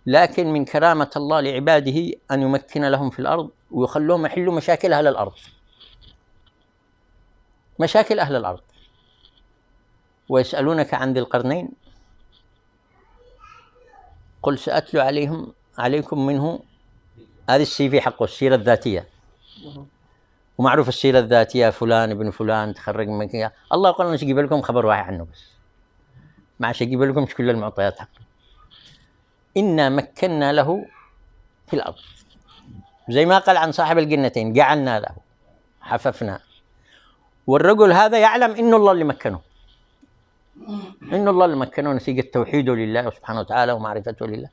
لكن من كرامة الله لعباده أن يمكن لهم في الأرض ويخلوهم يحلوا مشاكل أهل الأرض، مشاكل أهل الأرض. ويسألونك عن ذي القرنين قل سأتلو عليكم منه. هذه السي في حقه، السيرة الذاتية، ومعروف السيرة الذاتية فلان ابن فلان تخرج من كذا. الله يقول أنا أجيب لكم خبر واحد عنه بس، ما عادش أجيب لكم كل المعطيات حقه. إنا مكنا له في الأرض، زي ما قال عن صاحب الجنتين جعلنا له حففنا. والرجل هذا يعلم إن الله اللي مكنه، إن الله اللي مكنه نتيجة توحيده لله سبحانه وتعالى ومعرفته لله.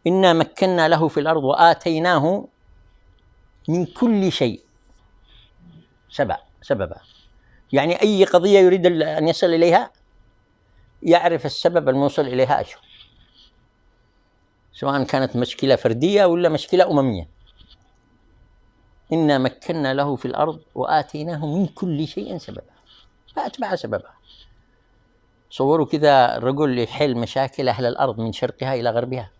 إنا مكنا له في الأرض وآتيناه من كل شيء سببا. يعني أي قضية يريد أن يصل إليها يعرف السبب الموصل إليها أشهر، سواء كانت مشكلة فردية ولا مشكلة أممية. إنا مكنا له في الأرض وآتيناه من كل شيء سببا فأتبع سببا. تصوروا كذا الرجل يحل مشاكل أهل الأرض من شرقها إلى غربها.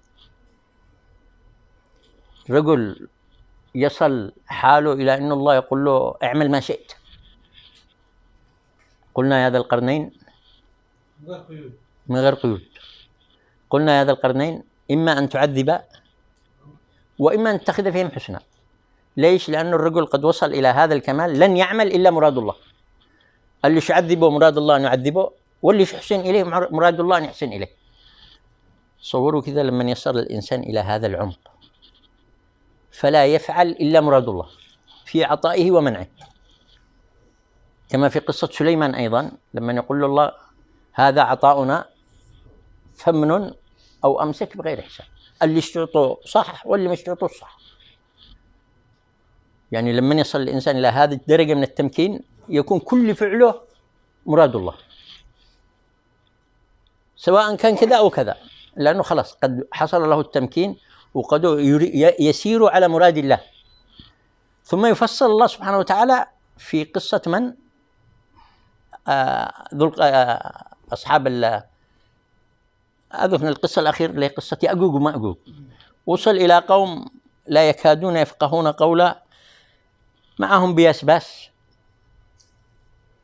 رجل يصل حاله إلى أن الله يقول له اعمل ما شئت. قلنا يا ذا القرنين من غير قيود. قلنا يا ذا القرنين إما أن تعذب وإما أن تتخذ فيهم حسنا. ليش؟ لأن الرجل قد وصل إلى هذا الكمال لن يعمل إلا مراد الله. اللي يعذبه مراد الله أن يعذبه، واللي يحسن إليه مراد الله أن يحسن إليه. تصوروا كذا لما يصل الإنسان إلى هذا العمق فلا يفعل إلا مراد الله في عطائه ومنعه، كما في قصة سليمان أيضا لما يقول له الله هذا عطاؤنا فمن أو أمسك بغير حساب. اللي اشترطه صح واللي ما اشترطه صح. يعني لما يصل الإنسان إلى هذه الدرجة من التمكين يكون كل فعله مراد الله، سواء كان كذا أو كذا، لأنه خلاص قد حصل له التمكين وقد يسير على مراد الله. ثم يفصل الله سبحانه وتعالى في قصة من أصحاب أذكر القصة الأخيرة اللي هي قصة يأجوج ومأجوج. وصل إلى قوم لا يكادون يفقهون قولا، معهم بياس باس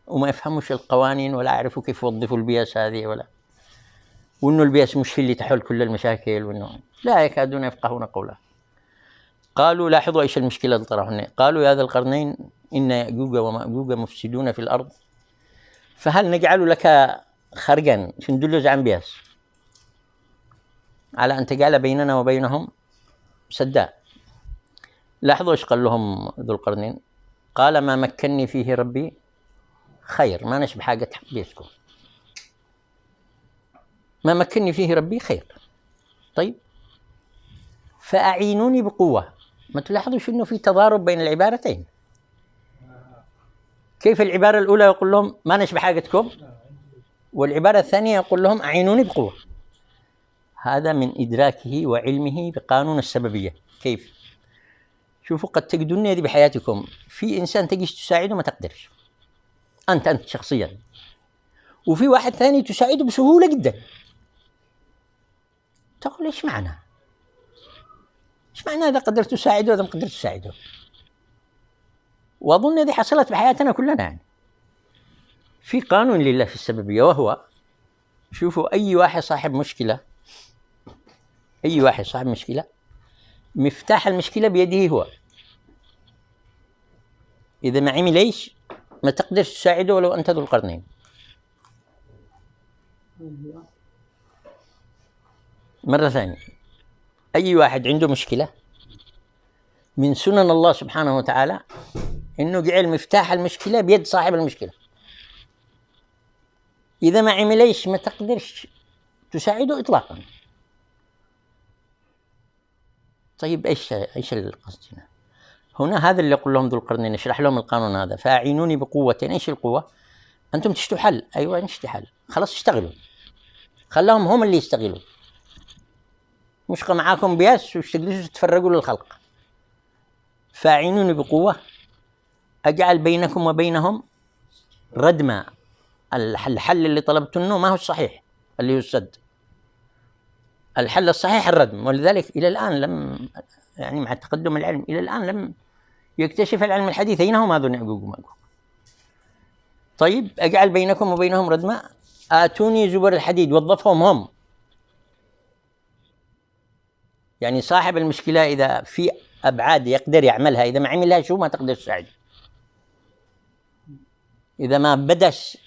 وما يفهموش القوانين ولا يعرفوا كيف يوظفوا البياس هذه، وإنه البياس مش هي اللي تحل كل المشاكل، وإنه لا يكادون يفقهون قولا. قالوا لاحظوا إيش المشكلة اللي طرحوها. قالوا يا ذا القرنين إن يأجوج ومأجوج مفسدون في الأرض فهل نجعل لك خرجا ندلج عن بياس على أن تجعل بيننا وبينهم سدا. لاحظوا إيش قال لهم ذو القرنين. قال ما مكنني فيه ربي خير، ما نشبه حاجة بيسكم. ما مكنني فيه ربي خير. طيب فأعينوني بقوة. ما تلاحظوش إنه في تضارب بين العبارتين. كيف العبارة الأولى يقول لهم ما نشبه حاجتكم، والعبارة الثانية يقول لهم أعينوني بقوة. هذا من إدراكه وعلمه بقانون السببية. كيف؟ شوفوا قد تجدون هذه بحياتكم في إنسان تجيش تساعده ما تقدرش أنت شخصيا، وفي واحد ثاني تساعده بسهولة جدا. تقول إيش معنى إذا قدرت تساعده وإذا ما قدرت تساعده؟ وأظن هذه حصلت بحياتنا كلنا. يعني في قانون لله في السببية، وهو شوفوا أي واحد صاحب مشكلة مفتاح المشكلة بيده هو. إذا ما عمل إيش ما تقدرش تساعده ولو أنت ذو القرنين. مرة ثانية، أي واحد عنده مشكلة من سنن الله سبحانه وتعالى إنه جعل مفتاح المشكلة بيد صاحب المشكلة. إذا ما عمل إيش ما تقدرش تساعده إطلاقا. طيب إيش القصد هنا؟ هذا اللي يقول لهم ذو القرنين يشرح لهم القانون هذا. فأعينوني بقوة. إيش القوة؟ أنتم تشتوا حل. أيوة نشتي حل، خلاص اشتغلوا، خلاهم هم اللي يشتغلوا، مش معاكم بياس وتجلسوا تتفرجوا للخلق. فأعينوني بقوة أجعل بينكم وبينهم ردما. الحل اللي طلبتنه ما هو الصحيح اللي هو السد. الحل الصحيح الردم، ولذلك إلى الآن لم، يعني مع تقدم العلم إلى الآن لم يكتشف العلم الحديث أين هم هذول يعقوق وماجوج. طيب أجعل بينكم وبينهم ردما، آتوني زبر الحديد، وظفهم هم. يعني صاحب المشكلة إذا في أبعاد يقدر يعملها، إذا ما عملها شو ما تقدر تساعده، إذا ما بدش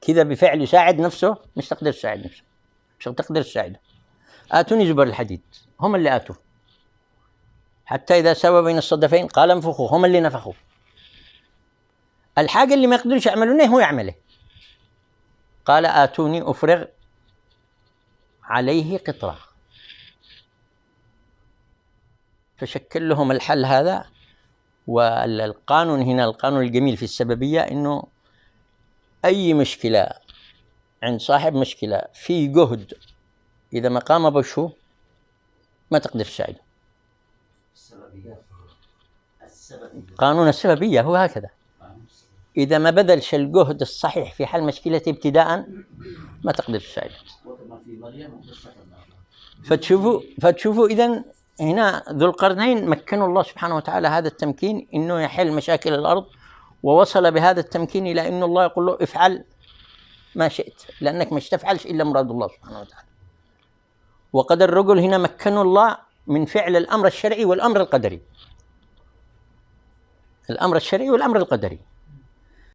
كذا بفعل يساعد نفسه مش تقدر تساعد نفسه، مش تقدر تساعده. آتوني زبر الحديد، هم اللي آتوا، حتى إذا سوى بين الصدفين قال انفخوا، هم اللي نفخوا. الحاجة اللي ما يقدرش يعملونه هو يعمله. قال آتوني أفرغ عليه قطرة، فشكل لهم الحل هذا. والقانون هنا، القانون الجميل في السببية، إنه أي مشكلة عند صاحب مشكلة في جهد إذا ما قام بشو ما تقدر تساعده. قانون السببية هو هكذا، إذا ما بذلش الجهد الصحيح في حل مشكلته ابتداء ما تقدر تساعده. فتشوفوا إذن هنا ذو القرنين مكنوا الله سبحانه وتعالى هذا التمكين إنه يحل مشاكل الأرض، ووصل بهذا التمكين إلى إن الله يقول له افعل ما شئت، لأنك مش تفعلش إلا مراد الله سبحانه وتعالى. وقد الرجل هنا مكنوا الله من فعل الأمر الشرعي والأمر القدري، الأمر الشرعي والأمر القدري.